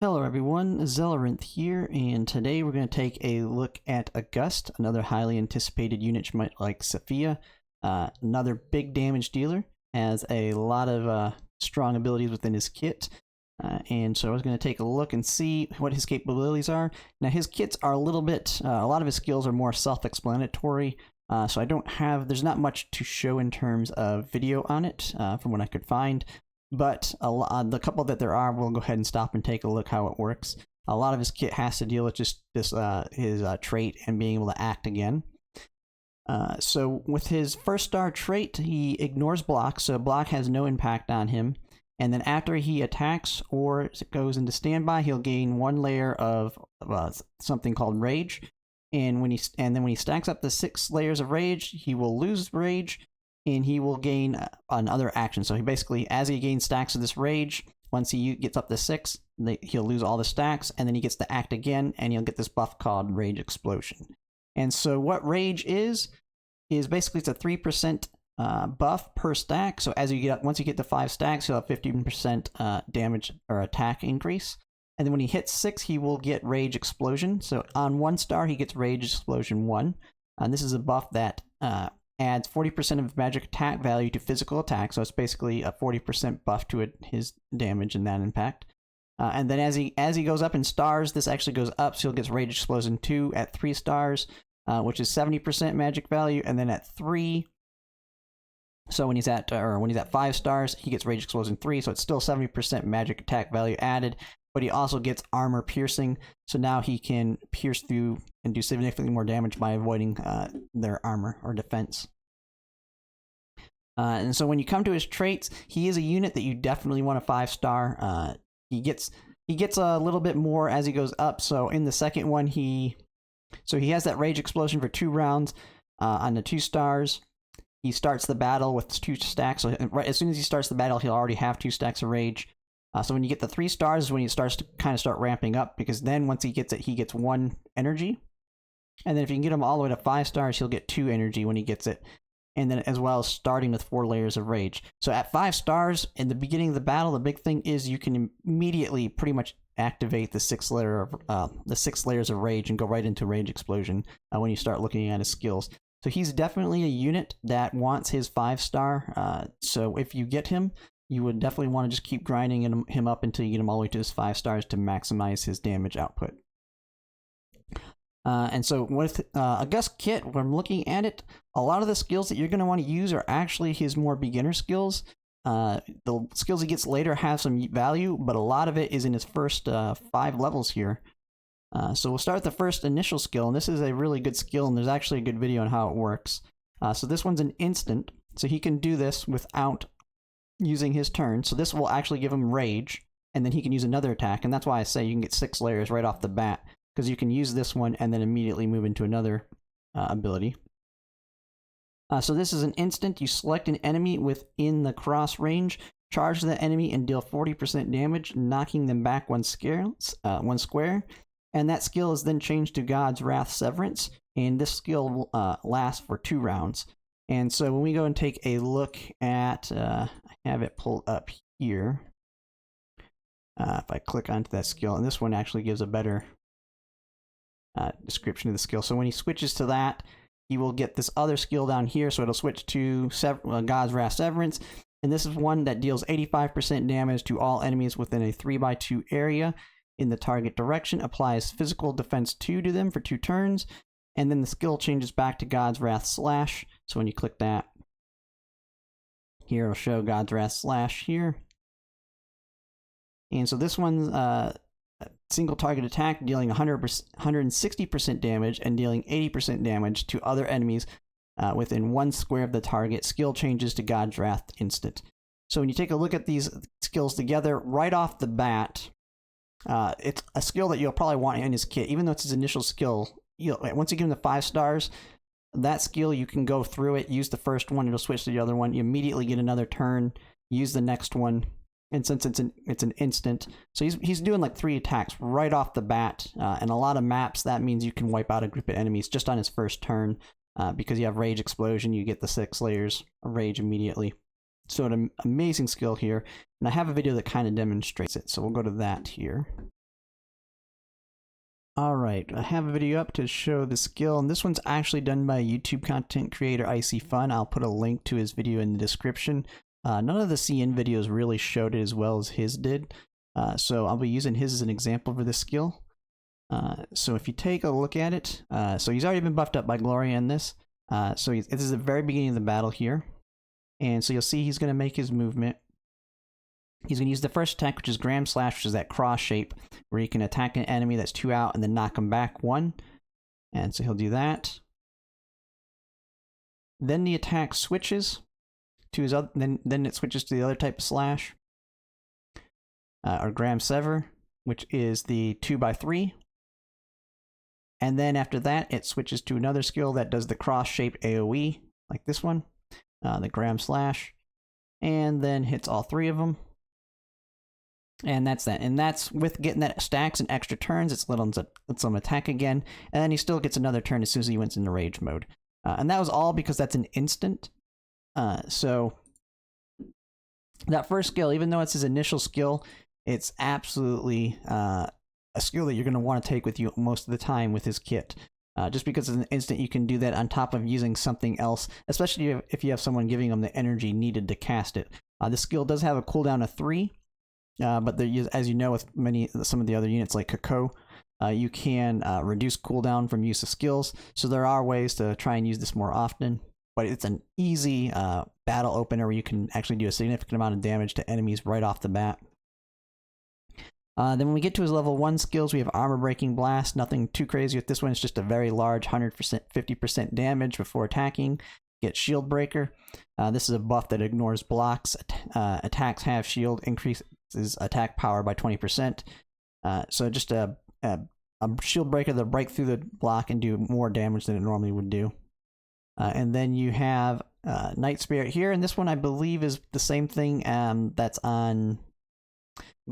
Hello everyone, Zelleranth here, and today we're going to take a look at Auguste, another highly anticipated unit you might like Saffiyah. Another big damage dealer, has a lot of strong abilities within his kit, and so I was going to take a look and see what his capabilities are. Now his kits are a little bit, a lot of his skills are more self-explanatory, so there's not much to show in terms of video on it, from what I could find. But the couple that there are, we'll go ahead and stop and take a look how it works. A lot of his kit has to deal with just this his trait and being able to act again. So with his first star trait, he ignores block, so block has no impact on him. And then after he attacks or goes into standby, he'll gain one layer of something called rage. And then when he stacks up the 6 layers of rage, he will lose rage. And he will gain another action. So he basically, as he gains stacks of this rage, once he gets up to 6, he'll lose all the stacks, and then he gets to act again, and he'll get this buff called Rage Explosion. And so what rage is basically it's a 3% buff per stack. So once you get to 5 stacks, he'll have 15% damage or attack increase. And then when he hits 6, he will get Rage Explosion. So on 1 star, he gets Rage Explosion 1. And this is a buff that adds 40% of magic attack value to physical attack, so it's basically a 40% buff to his damage and that impact. And then as he goes up in stars, this actually goes up, so he'll get Rage Explosion 2 at 3 stars, which is 70% magic value, and then at 3, so when he's at 5 stars, he gets Rage Explosion 3, so it's still 70% magic attack value added, but he also gets armor piercing, so now he can pierce through and do significantly more damage by avoiding their armor or defense. And so when you come to his traits, he is a unit that you definitely want a 5-star. He gets a little bit more as he goes up. So in the second one, he has that Rage Explosion for 2 rounds on the 2 stars. He starts the battle with 2 stacks. So right as soon as he starts the battle, he'll already have 2 stacks of rage. So when you get the 3 stars is when he starts to kind of start ramping up, because then once he gets it, he gets 1 energy. And then if you can get him all the way to 5 stars, he'll get 2 energy when he gets it. And then as well as starting with 4 layers of rage. So at 5 stars, in the beginning of the battle, the big thing is you can immediately pretty much activate the 6 layers of rage and go right into Rage Explosion when you start looking at his skills. So he's definitely a unit that wants his 5-star. So if you get him, you would definitely want to just keep grinding him up until you get him all the way to his 5 stars to maximize his damage output. And so with Auguste kit, when I'm looking at it, a lot of the skills that you're going to want to use are actually his more beginner skills. The skills he gets later have some value, but a lot of it is in his first 5 levels here. So we'll start with the first initial skill, and this is a really good skill, and there's actually a good video on how it works. So this one's an instant, so he can do this without using his turn. So this will actually give him rage, and then he can use another attack, and that's why I say you can get 6 layers right off the bat, because you can use this one and then immediately move into another ability. So this is an instant. You select an enemy within the cross range, charge the enemy, and deal 40% damage, knocking them back 1 square. And that skill is then changed to God's Wrath Severance, and this skill will last for 2 rounds. And so when we go and take a look at, I have it pulled up here. If I click onto that skill, and this one actually gives a better description of the skill. So when he switches to that, he will get this other skill down here. So it'll switch to God's Wrath Severance. And this is one that deals 85% damage to all enemies within a 3x2 area in the target direction, applies physical defense 2 to them for 2 turns, and then the skill changes back to God's Wrath Slash. So when you click that, here it'll show God's Wrath Slash here. And so this one's single target attack, dealing 160% damage and dealing 80% damage to other enemies within 1 square of the target. Skill changes to God's Wrath instant. So when you take a look at these skills together, right off the bat, it's a skill that you'll probably want in his kit, even though it's his initial skill. Once you give him the 5 stars, that skill, you can go through it, use the first one, it'll switch to the other one. You immediately get another turn, use the next one. And since it's an instant, so he's doing like 3 attacks right off the bat, and a lot of maps that means you can wipe out a group of enemies just on his first turn, because you have Rage Explosion, you get the 6 layers of rage immediately. So an amazing skill here, and I have a video that kind of demonstrates it, so we'll go to that here. Alright, I have a video up to show the skill, and this one's actually done by YouTube content creator Icy Fun. I'll put a link to his video in the description. None of the CN videos really showed it as well as his did, so I'll be using his as an example for this skill. So if you take a look at it, so he's already been buffed up by Gloria in this. This is the very beginning of the battle here, and so you'll see he's going to make his movement. He's going to use the first attack, which is Gram Slash, which is that cross shape, where you can attack an enemy that's 2 out and then knock him back 1. And so he'll do that. Then the attack switches to his other, then it switches to the other type of slash, or Gram Sever, which is the 2x3. And then after that, it switches to another skill that does the cross shape AoE, like this one, the Gram Slash, and then hits all 3 of them. And that's that. And that's with getting that stacks and extra turns, it's lets him attack again. And then he still gets another turn as soon as he went into rage mode. And that was all because that's an instant. So that first skill, even though it's his initial skill, it's absolutely a skill that you're going to want to take with you most of the time with his kit. Just because it's an instant, you can do that on top of using something else, especially if you have someone giving them the energy needed to cast it. The skill does have a cooldown of 3. But as you know, with some of the other units like Kako, you can reduce cooldown from use of skills. So there are ways to try and use this more often. But it's an easy battle opener where you can actually do a significant amount of damage to enemies right off the bat. Then when we get to his level 1 skills, we have Armor Breaking Blast. Nothing too crazy with this one. It's just a very large 100%, 50% damage before attacking. Get Shield Breaker. This is a buff that ignores blocks. Attacks have shield, increases attack power by 20%. So just a shield breaker that'll break through the block and do more damage than it normally would do. And then you have Night Spirit here, and this one I believe is the same thing that's on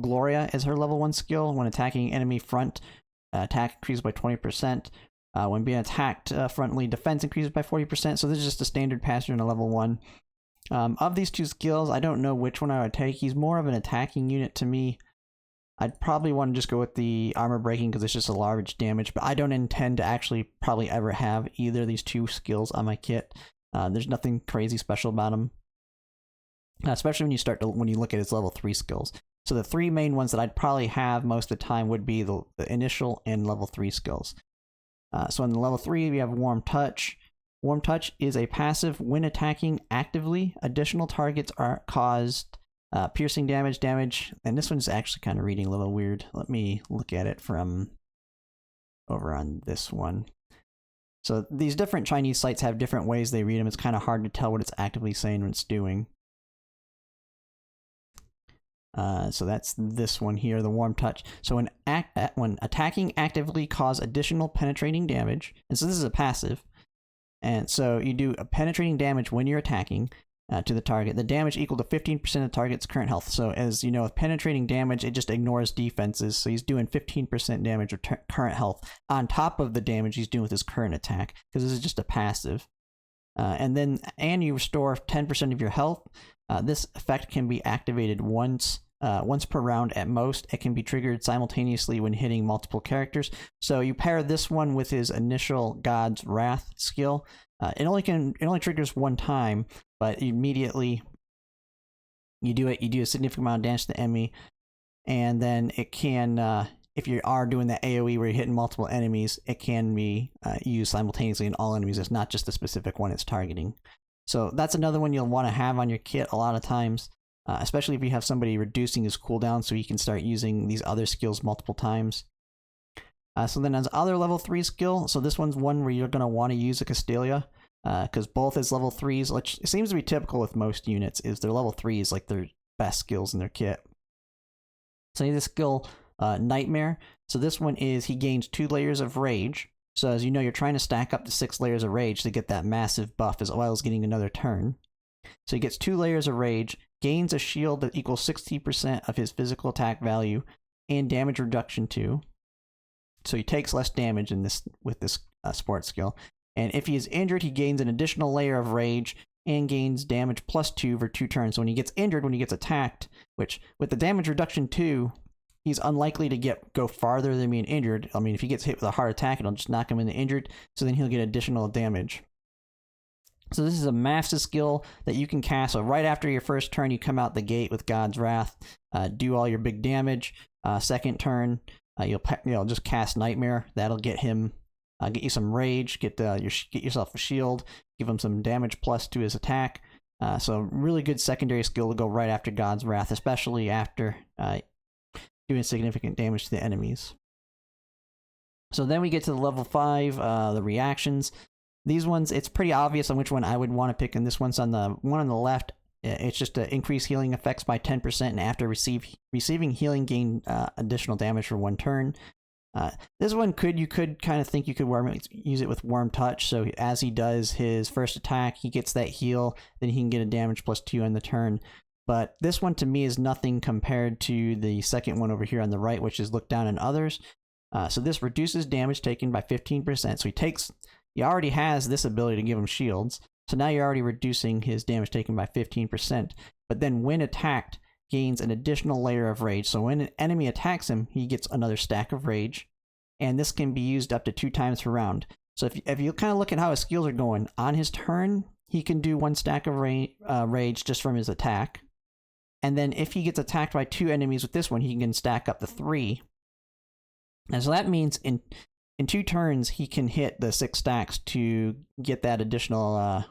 Gloria as her level 1 skill. When attacking enemy front, attack increases by 20%. When being attacked frontally, defense increases by 40%. So this is just a standard pattern in a level 1. Of these 2 skills, I don't know which one I would take. He's more of an attacking unit to me. I'd probably want to just go with the armor breaking because it's just a large damage, but I don't intend to actually probably ever have either of these 2 skills on my kit. There's nothing crazy special about them, especially when you look at his level 3 skills. So the 3 main ones that I'd probably have most of the time would be the initial and level 3 skills. So in the level 3, we have Warm Touch. Warm Touch is a passive. When attacking actively, additional targets are caused piercing damage, and this one's actually kind of reading a little weird. Let me look at it from over on this one. So these different Chinese sites have different ways they read them. It's kind of hard to tell what it's actively saying what it's doing. So that's this one here, the Warm Touch. So when attacking actively, cause additional penetrating damage, and so this is a passive. And so you do a penetrating damage when you're attacking to the target. The damage equal to 15% of the target's current health. So as you know, with penetrating damage, it just ignores defenses. So he's doing 15% damage of current health on top of the damage he's doing with his current attack, because this is just a passive. And you restore 10% of your health. This effect can be activated once per round at most. It can be triggered simultaneously when hitting multiple characters. So you pair this one with his initial God's Wrath skill. It only triggers 1 time, but immediately you do a significant amount of damage to the enemy, and then it can, if you are doing that AoE where you're hitting multiple enemies, it can be used simultaneously in all enemies. It's not just the specific one it's targeting. So that's another one you'll want to have on your kit a lot of times. Especially if you have somebody reducing his cooldown so he can start using these other skills multiple times. So then as other level 3 skill, so this one's one where you're going to want to use a Castelia, because both his level 3s, which seems to be typical with most units, is their level 3s like their best skills in their kit. So this skill, Nightmare. So this one is he gains 2 layers of Rage. So as you know, you're trying to stack up to 6 layers of Rage to get that massive buff as well as getting another turn. So he gets 2 layers of Rage, gains a shield that equals 60% of his physical attack value, and damage reduction 2. So he takes less damage with this sport skill. And if he is injured, he gains an additional layer of Rage and gains damage plus 2 for 2 turns. So when he gets injured, when he gets attacked, which with the damage reduction 2, he's unlikely to go farther than being injured. I mean, if he gets hit with a hard attack, it'll just knock him into injured, so then he'll get additional damage. So this is a massive skill that you can cast. So right after your first turn, you come out the gate with God's Wrath, do all your big damage. Second turn, you'll just cast Nightmare. That'll get him, get you some rage, get yourself a shield, give him some damage plus to his attack. So really good secondary skill to go right after God's Wrath, especially after doing significant damage to the enemies. So then we get to the level 5, the reactions. These ones, it's pretty obvious on which one I would want to pick, and this one's on the one on the left. It's just to increase healing effects by 10%, and after receiving healing, gain additional damage for 1 turn. This one you could kind of think you could use it with Worm Touch, so as he does his first attack, he gets that heal, then he can get a damage plus 2 on the turn. But this one to me is nothing compared to the second one over here on the right, which is Look Down on Others. So this reduces damage taken by 15%, so he already has this ability to give him shields, so now you're already reducing his damage taken by 15%. But then when attacked, gains an additional layer of rage. So when an enemy attacks him, he gets another stack of rage, and this can be used up to 2 times per round. So if you kind of look at how his skills are going, on his turn, he can do 1 stack of rage just from his attack. And then if he gets attacked by 2 enemies with this one, he can stack up to 3. And so that means in 2 turns, he can hit the 6 stacks to get that additional,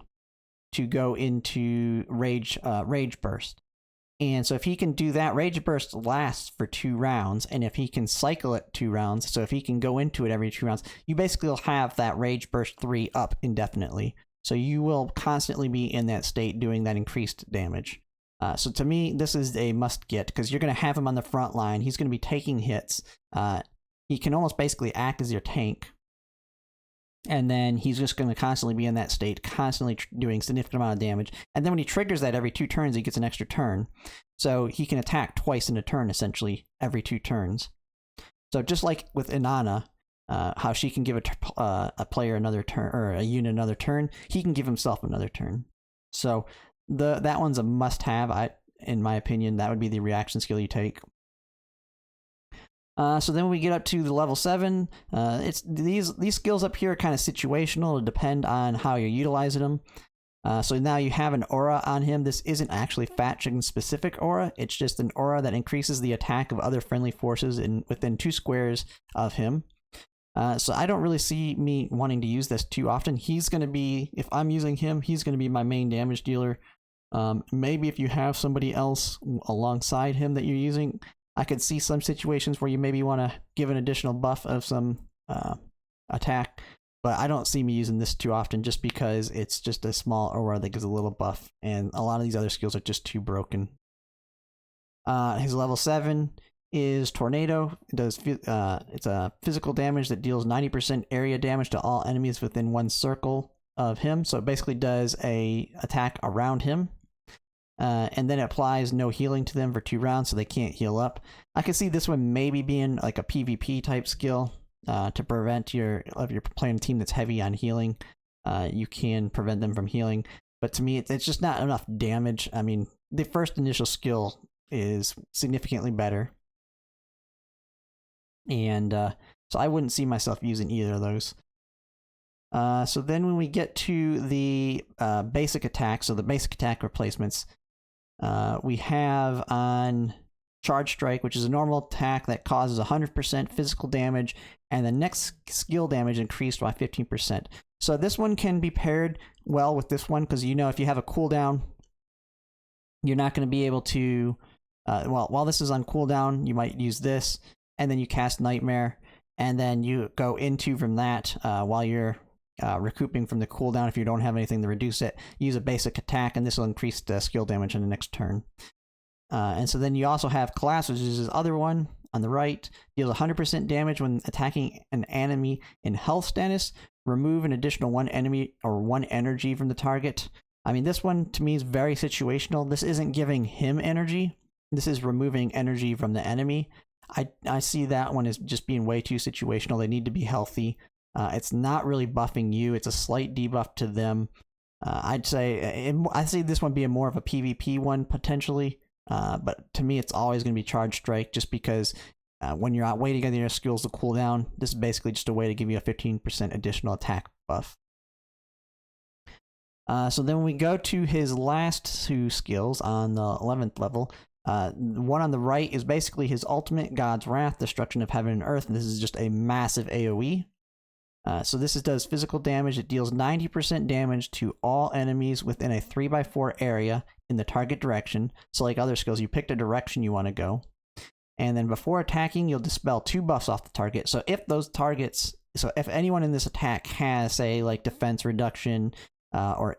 to go into Rage Burst. And so if he can do that, Rage Burst lasts for 2 rounds, and if he can cycle it 2 rounds, so if he can go into it every 2 rounds, you basically will have that Rage Burst 3 up indefinitely. So you will constantly be in that state doing that increased damage. So to me, this is a must get, because you're going to have him on the front line. He's going to be taking hits. He can almost basically act as your tank. And then he's just going to constantly be in that state, constantly doing significant amount of damage. And then when he triggers that every 2 turns, he gets an extra turn. So he can attack twice in a turn, essentially, every 2 turns. So just like with Inanna, how she can give a player another turn, or a unit another turn, he can give himself another turn. So that one's a must-have. In my opinion, that would be the reaction skill you take. So then when we get up to the level 7, it's these skills up here are kind of situational. It'll depend on how you're utilizing them. So now you have an aura on him. This isn't actually faction specific aura. It's just an aura that increases the attack of other friendly forces within 2 squares of him. So I don't really see me wanting to use this too often. He's going to be, if I'm using him, he's going to be my main damage dealer. Maybe if you have somebody else alongside him that you're using, I could see some situations where you maybe want to give an additional buff of some attack, but I don't see me using this too often just because it's just a small aura that gives a little buff, and a lot of these other skills are just too broken. His level 7 is Tornado. It does it's a physical damage that deals 90% area damage to all enemies within 1 circle of him, so it basically does a attack around him. And then it applies no healing to them for 2 rounds, so they can't heal up. I can see this one maybe being like a PvP type skill to prevent if you're playing a team that's heavy on healing. You can prevent them from healing, but to me, it's just not enough damage. I mean, the first initial skill is significantly better, and so I wouldn't see myself using either of those. So then when we get to the basic attack, so the basic attack replacements, we have on Charge Strike, which is a normal attack that causes 100% physical damage, and the next skill damage increased by 15%. So this one can be paired well with this one, because if you have a cooldown, you're not going to be able to, while this is on cooldown, you might use this, and then you cast Nightmare, and then you go into from that while you're recouping from the cooldown. If you don't have anything to reduce it, use a basic attack, and this will increase the skill damage in the next turn. And so then you also have Collapse, which is this other one on the right. Deals 100% damage when attacking an enemy in health status. Remove an additional 1 enemy or 1 energy from the target. I mean, this one to me is very situational. This isn't giving him energy. This is removing energy from the enemy. I see that one as just being way too situational. They need to be healthy. It's not really buffing you. It's a slight debuff to them. I see this one being more of a PvP one potentially. But to me, it's always going to be Charge Strike, just because when you're out waiting on your skills to cool down, this is basically just a way to give you a 15% additional attack buff. So then we go to his last two skills on the 11th level. The one on the right is basically his ultimate, God's Wrath, Destruction of Heaven and Earth, and this is just a massive AoE. So this does physical damage. It deals 90% damage to all enemies within a 3x4 area in the target direction. So like other skills, you pick the direction you want to go. And then before attacking, you'll dispel 2 buffs off the target. So if those targets, so if anyone in this attack has, say, like defense reduction, or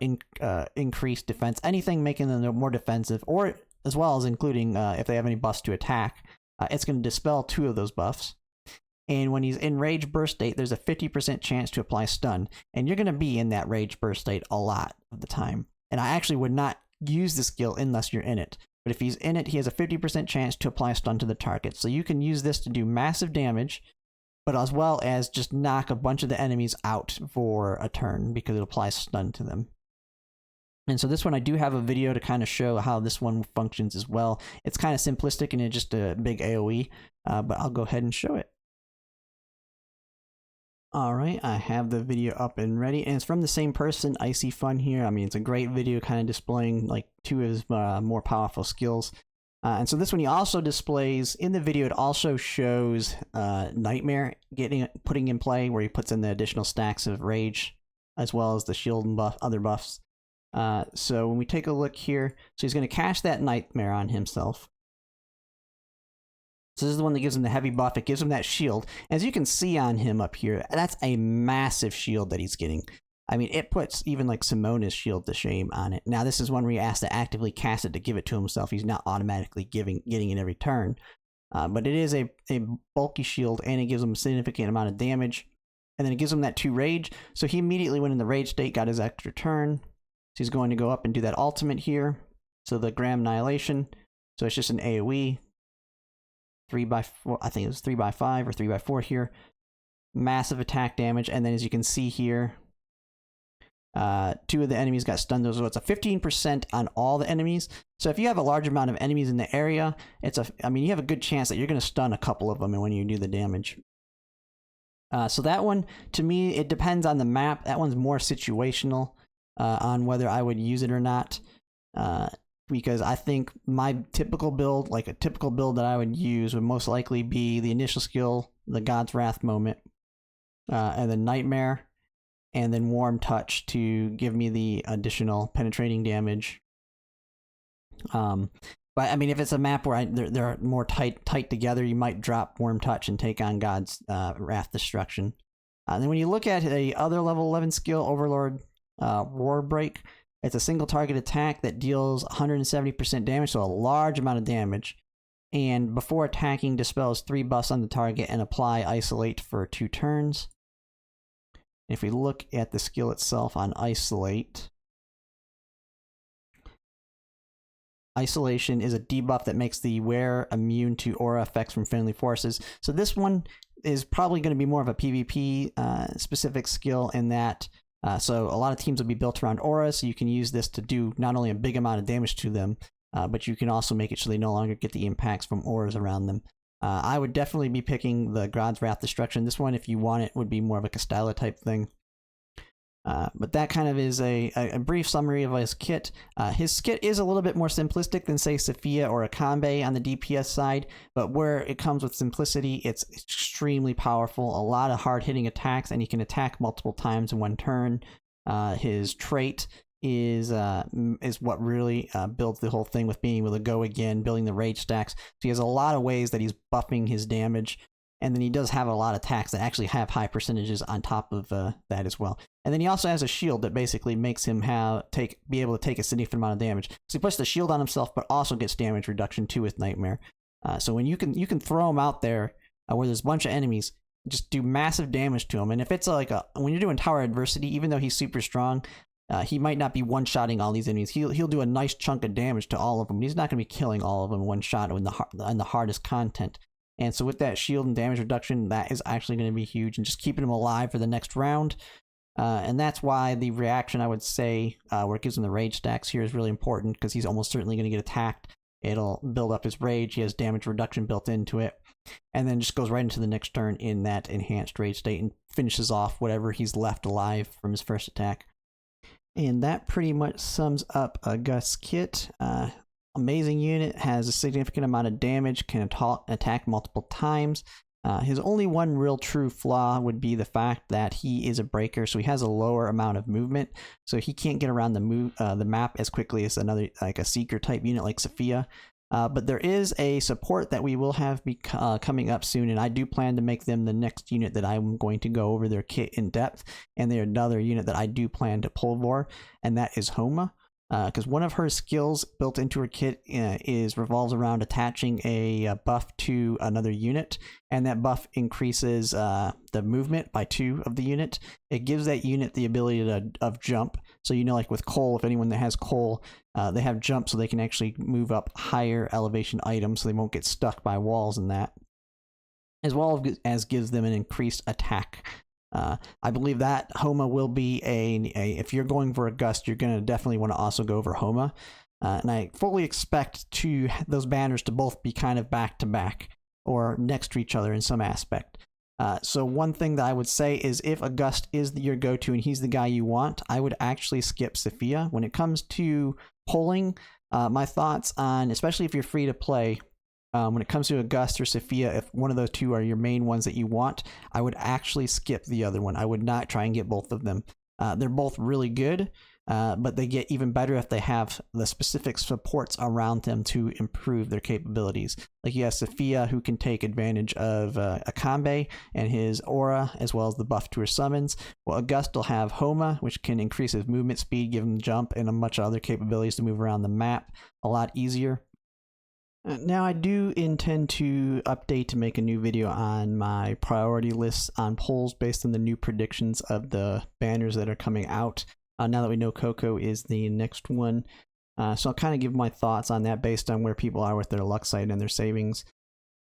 increased defense, anything making them more defensive, or as well as including if they have any buffs to attack, it's going to dispel 2 of those buffs. And when he's in Rage Burst state, there's a 50% chance to apply stun, and you're going to be in that Rage Burst state a lot of the time. And I actually would not use the skill unless you're in it. But if he's in it, he has a 50% chance to apply stun to the target. So you can use this to do massive damage, but as well as just knock a bunch of the enemies out for a turn because it applies stun to them. And so this one, I do have a video to kind of show how this one functions as well. It's kind of simplistic and it's just a big AoE, but I'll go ahead and show it. Alright, I have the video up and ready, and it's from the same person, Icy Fun here. I mean, it's a great video kind of displaying like 2 of his more powerful skills. And so this one he also displays, in the video it also shows Nightmare putting in play, where he puts in the additional stacks of rage, as well as the shield and other buffs. So when we take a look here, so he's going to cast that Nightmare on himself. So this is the one that gives him the heavy buff, it gives him that shield. As you can see on him up here, that's a massive shield that he's getting. I mean, it puts even like Simona's shield to shame on it. Now, this is one where he has to actively cast it to give it to himself. He's not automatically getting it every turn. But it is a bulky shield, and it gives him a significant amount of damage. And then it gives him that 2 rage. So he immediately went in the rage state, got his extra turn. So he's going to go up and do that ultimate here. So the Graham Annihilation. So it's just an AoE. 3x4, I think it was 3x5 or 3x4 here. Massive attack damage. And then as you can see here, 2 of the enemies got stunned, so it's a 15% on all the enemies. So if you have a large amount of enemies in the area, I mean, you have a good chance that you're going to stun a couple of them when you do the damage. So that one, to me, it depends on the map. That one's more situational on whether I would use it or not. Because I think my typical build, like a typical build that I would use, would most likely be the initial skill, the God's Wrath moment, and then Nightmare, and then Warm Touch to give me the additional penetrating damage. But I mean, if it's a map where they're more tight together, you might drop Warm Touch and take on God's Wrath Destruction. And then when you look at a other level 11 skill, Overlord Roar Break, it's a single target attack that deals 170% damage, so a large amount of damage. And before attacking, dispels 3 buffs on the target and apply Isolate for 2 turns. If we look at the skill itself on Isolate, Isolation is a debuff that makes the wearer immune to aura effects from friendly forces. So this one is probably going to be more of a PvP specific skill in that. So a lot of teams will be built around auras, so you can use this to do not only a big amount of damage to them, but you can also make it so they no longer get the impacts from auras around them. I would definitely be picking the God's Wrath Destruction. This one, if you want it, would be more of a Castella type thing. But that kind of is a brief summary of his kit. His kit is a little bit more simplistic than, say, Saffiyah or Acambe on the DPS side, but where it comes with simplicity, it's extremely powerful, a lot of hard-hitting attacks, and he can attack multiple times in one turn. His trait is what really builds the whole thing, with being able to go again, building the rage stacks. So he has a lot of ways that he's buffing his damage, and then he does have a lot of attacks that actually have high percentages on top of that as well. And then he also has a shield that basically makes him be able to take a significant amount of damage. So he puts the shield on himself, but also gets damage reduction too with Nightmare. So when you can throw him out there where there's a bunch of enemies, just do massive damage to him. And if it's when you're doing tower adversity, even though he's super strong, he might not be one-shotting all these enemies. He'll do a nice chunk of damage to all of them. He's not going to be killing all of them in one shot in the hardest content. And so with that shield and damage reduction, that is actually going to be huge, and just keeping him alive for the next round. And that's why the reaction, I would say, where it gives him the rage stacks here is really important, because he's almost certainly going to get attacked. it'll build up his rage. He has damage reduction built into it, and then just goes right into the next turn in that enhanced rage state and finishes off whatever he's left alive from his first attack. And that pretty much sums up Auguste's kit. Amazing unit, has a significant amount of damage, can attack multiple times. His only one real true flaw would be the fact that he is a breaker, so he has a lower amount of movement, so he can't get around the map as quickly as another, like a seeker type unit like Saffiyah. But there is a support that we will have coming up soon, and I do plan to make them the next unit that I'm going to go over their kit in depth, and they're another unit that I do plan to pull for, and that is Homa. Because one of her skills built into her kit revolves around attaching a buff to another unit, and that buff increases the movement by 2 of the unit. It gives that unit the ability of jump. So like with Cole, if anyone that has Cole, they have jump, so they can actually move up higher elevation items, so they won't get stuck by walls and that, as well as gives them an increased attack. I believe that Homa will be if you're going for Auguste, you're going to definitely want to also go over Homa. And I fully expect those banners to both be kind of back to back or next to each other in some aspect. So one thing that I would say is if Auguste is your go-to and he's the guy you want, I would actually skip Saffiyah. When it comes to polling, my thoughts on, especially if you're free to play, when it comes to Auguste or Saffiyah, if one of those two are your main ones that you want, I would actually skip the other one. I would not try and get both of them. They're both really good, but they get even better if they have the specific supports around them to improve their capabilities. Like you have Saffiyah, who can take advantage of Acambe and his aura, as well as the buff to her summons. Well, Auguste will have Homa, which can increase his movement speed, give him jump, and a bunch of other capabilities to move around the map a lot easier. Now, I do intend to update to make a new video on my priority lists on polls based on the new predictions of the banners that are coming out. Now that we know Coco is the next one. So I'll kind of give my thoughts on that based on where people are with their luck sight and their savings.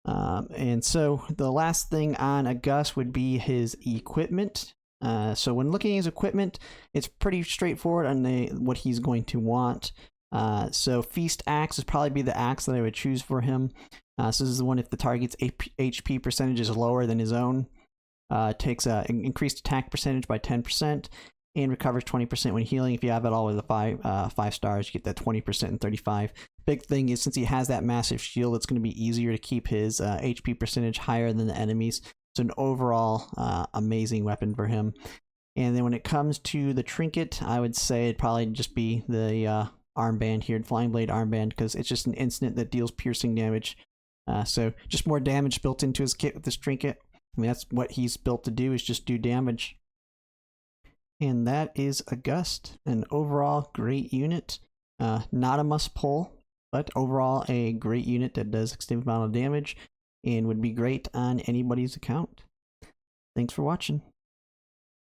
And so the last thing on Auguste would be his equipment. So when looking at his equipment, it's pretty straightforward on what he's going to want. So Feast Axe would probably be the axe that I would choose for him. So this is the one if the target's HP percentage is lower than his own. Takes increased attack percentage by 10% and recovers 20% when healing. If you have it all with the 5 stars, you get that 20% and 35. Big thing is, since he has that massive shield, it's going to be easier to keep his HP percentage higher than the enemies. It's an overall amazing weapon for him. And then when it comes to the trinket, I would say it'd probably just be the armband here, Flying Blade armband, because it's just an instant that deals piercing damage. So just more damage built into his kit with this trinket. I mean, that's what he's built to do, is just do damage. And that is Auguste, an overall great unit. Not a must pull, but overall a great unit that does extended amount of damage and would be great on anybody's account. Thanks for watching.